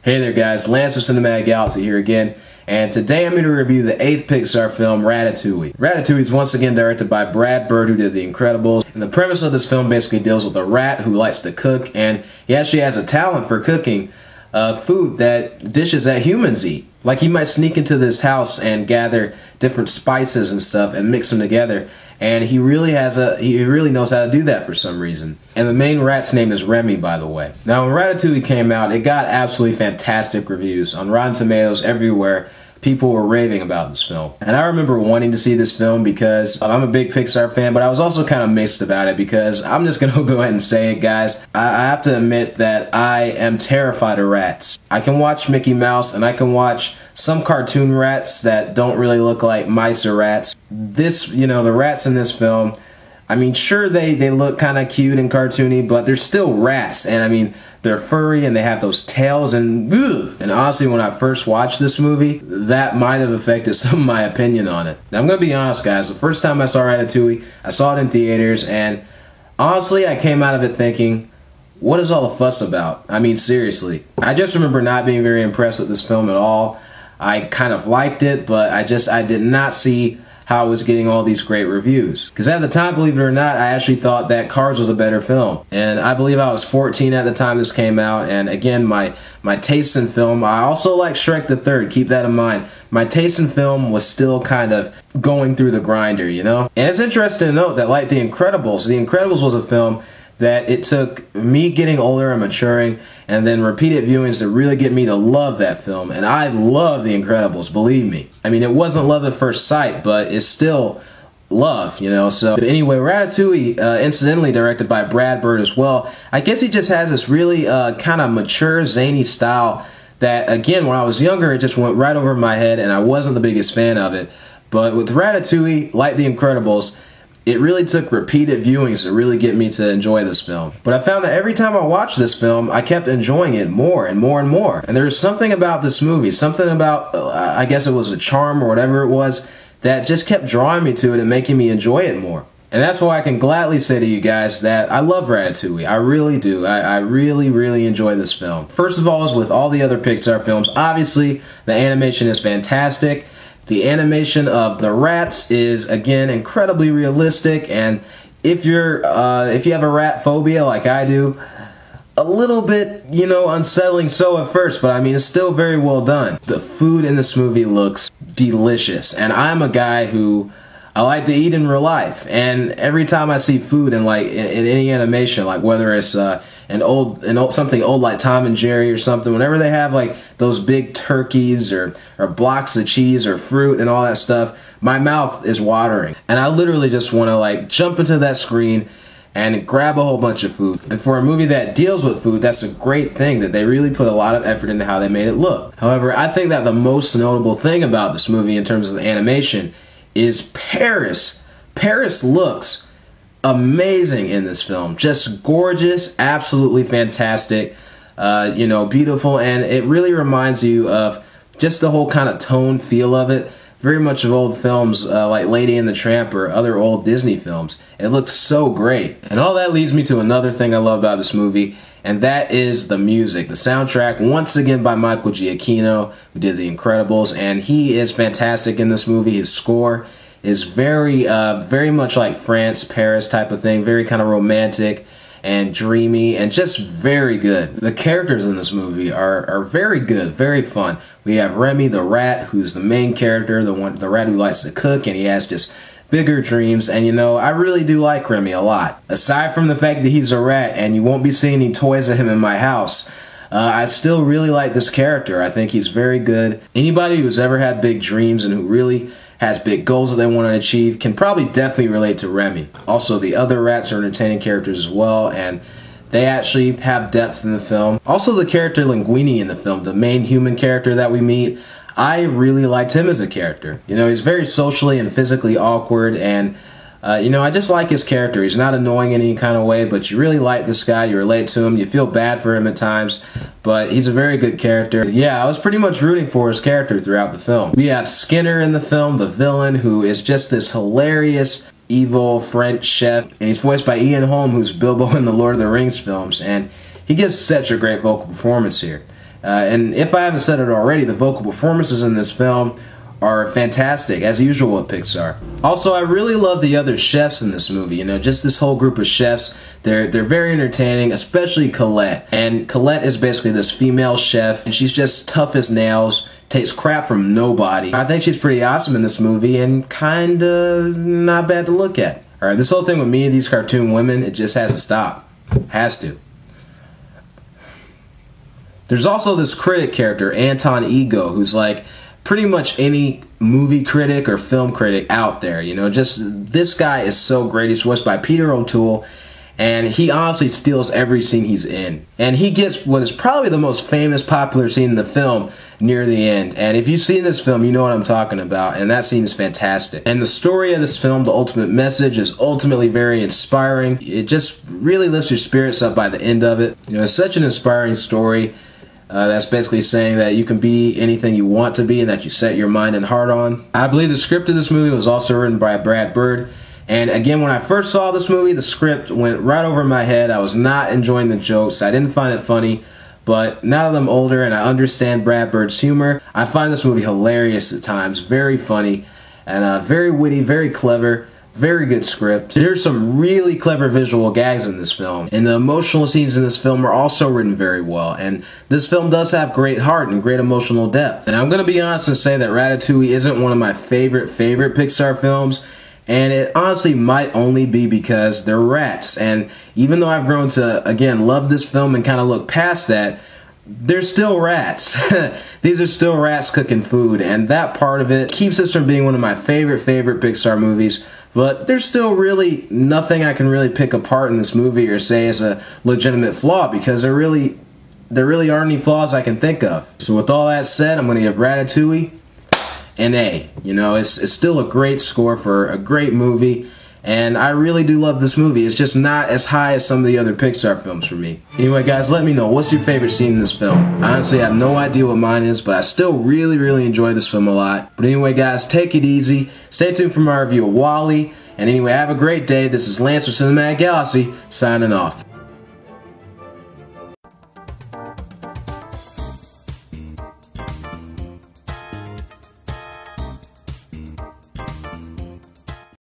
Hey there guys, Lance with CinematicGalaxy here again, and today I'm going to review the 8th Pixar film, Ratatouille. Ratatouille is once again directed by Brad Bird, who did The Incredibles, and the premise of this film basically deals with a rat who likes to cook, and he actually has a talent for cooking food dishes that humans eat. Like, he might sneak into this house and gather different spices and stuff and mix them together, and he really knows how to do that for some reason. And the main rat's name is Remy, by the way. Now, when Ratatouille came out, it got absolutely fantastic reviews on Rotten Tomatoes everywhere. People were raving about this film. And I remember wanting to see this film because I'm a big Pixar fan, but I was also kind of mixed about it because I'm just going to go ahead and say it, guys. I have to admit that I am terrified of rats. I can watch Mickey Mouse and I can watch some cartoon rats that don't really look like mice or rats. The rats in this film, I mean, sure, they look kind of cute and cartoony, but they're still rats. And I mean, they're furry and they have those tails and ugh. And honestly, when I first watched this movie, that might have affected some of my opinion on it. Now, I'm going to be honest, guys. The first time I saw Ratatouille, I saw it in theaters, and honestly, I came out of it thinking, what is all the fuss about? I mean, seriously. I just remember not being very impressed with this film at all. I kind of liked it, but I did not see how it was getting all these great reviews. Because at the time, believe it or not, I actually thought that Cars was a better film. And I believe I was 14 at the time this came out, and again, my taste in film, I also like Shrek the Third, keep that in mind. My taste in film was still kind of going through the grinder, you know? And it's interesting to note that, like The Incredibles was a film that it took me getting older and maturing and then repeated viewings to really get me to love that film. And I love The Incredibles, believe me. I mean, it wasn't love at first sight, but it's still love, you know? So anyway, Ratatouille, incidentally directed by Brad Bird as well, I guess he just has this really kind of mature, zany style that, again, when I was younger, it just went right over my head and I wasn't the biggest fan of it. But with Ratatouille, like The Incredibles, it really took repeated viewings to really get me to enjoy this film. But I found that every time I watched this film, I kept enjoying it more and more and more. And there was something about this movie, something about, I guess it was a charm or whatever it was, that just kept drawing me to it and making me enjoy it more. And that's why I can gladly say to you guys that I love Ratatouille. I really do. I really, really enjoy this film. First of all, as with all the other Pixar films, obviously the animation is fantastic. The animation of the rats is, again, incredibly realistic, and if you have a rat phobia like I do, a little bit, unsettling so at first, but I mean, it's still very well done. The food in this movie looks delicious, and I'm a guy who I like to eat in real life, and every time I see food in any animation, like whether it's something old like Tom and Jerry or something, whenever they have like those big turkeys or blocks of cheese or fruit and all that stuff, my mouth is watering, and I literally just want to like jump into that screen and grab a whole bunch of food. And for a movie that deals with food, that's a great thing, that they really put a lot of effort into how they made it look. However, I think that the most notable thing about this movie in terms of the animation is Paris. Paris looks amazing in this film. Just gorgeous, absolutely fantastic, beautiful, and it really reminds you of just the whole kind of tone feel of it. Very much of old films like Lady and the Tramp or other old Disney films. It looks so great. And all that leads me to another thing I love about this movie, and that is the music. The soundtrack, once again by Michael Giacchino, who did The Incredibles, and he is fantastic in this movie. His score is very much like France, Paris type of thing, very kind of romantic and dreamy and just very good. The characters in this movie are very good, very fun. We have Remy the rat, who's the main character, the rat who likes to cook, and he has just bigger dreams, and I really do like Remy a lot. Aside from the fact that he's a rat and you won't be seeing any toys of him in my house, I still really like this character. I think he's very good. Anybody who's ever had big dreams and who really has big goals that they want to achieve can probably definitely relate to Remy. Also, the other rats are entertaining characters as well, and They actually have depth in the film. Also, the character Linguini in the film, the main human character that we meet, I really liked him as a character. You know, he's very socially and physically awkward, and you know, I just like his character. He's not annoying in any kind of way, but you really like this guy. You relate to him. You feel bad for him at times, but he's a very good character. Yeah, I was pretty much rooting for his character throughout the film. We have Skinner in the film, the villain, who is just this hilarious, evil French chef, and he's voiced by Ian Holm, who's Bilbo in the Lord of the Rings films, and he gives such a great vocal performance here. And if I haven't said it already, the vocal performances in this film are fantastic, as usual at Pixar. Also, I really love the other chefs in this movie. You know, just this whole group of chefs. They're very entertaining, especially Colette. And Colette is basically this female chef, and she's just tough as nails, takes crap from nobody. I think she's pretty awesome in this movie, and kinda not bad to look at. Alright, this whole thing with me and these cartoon women, it just has to stop. Has to. There's also this critic character, Anton Ego, who's like pretty much any movie critic or film critic out there. You know, just this guy is so great. He's voiced by Peter O'Toole, and he honestly steals every scene he's in. And he gets what is probably the most famous, popular scene in the film near the end. And if you've seen this film, you know what I'm talking about, and that scene is fantastic. And the story of this film, the ultimate message, is ultimately very inspiring. It just really lifts your spirits up by the end of it. You know, it's such an inspiring story. That's basically saying that you can be anything you want to be and that you set your mind and heart on. I believe the script of this movie was also written by Brad Bird. And again, when I first saw this movie, the script went right over my head. I was not enjoying the jokes. I didn't find it funny. But now that I'm older and I understand Brad Bird's humor, I find this movie hilarious at times, very funny, and very witty, very clever. Very good script. There's some really clever visual gags in this film, and the emotional scenes in this film are also written very well, and this film does have great heart and great emotional depth. And I'm going to be honest and say that Ratatouille isn't one of my favorite Pixar films, and it honestly might only be because they're rats. And even though I've grown to, again, love this film and kind of look past that, they're still rats. These are still rats cooking food, and that part of it keeps this from being one of my favorite Pixar movies. But there's still really nothing I can really pick apart in this movie or say is a legitimate flaw, because there really aren't any flaws I can think of. So with all that said, I'm going to give Ratatouille an A. You know, it's still a great score for a great movie, and I really do love this movie. It's just not as high as some of the other Pixar films for me. Anyway, guys, let me know, what's your favorite scene in this film? Honestly, I have no idea what mine is, but I still really enjoy this film a lot. But anyway, guys, take it easy. Stay tuned for my review of WALL-E. And anyway, have a great day. This is Lance from CinematicGalaxy, signing off.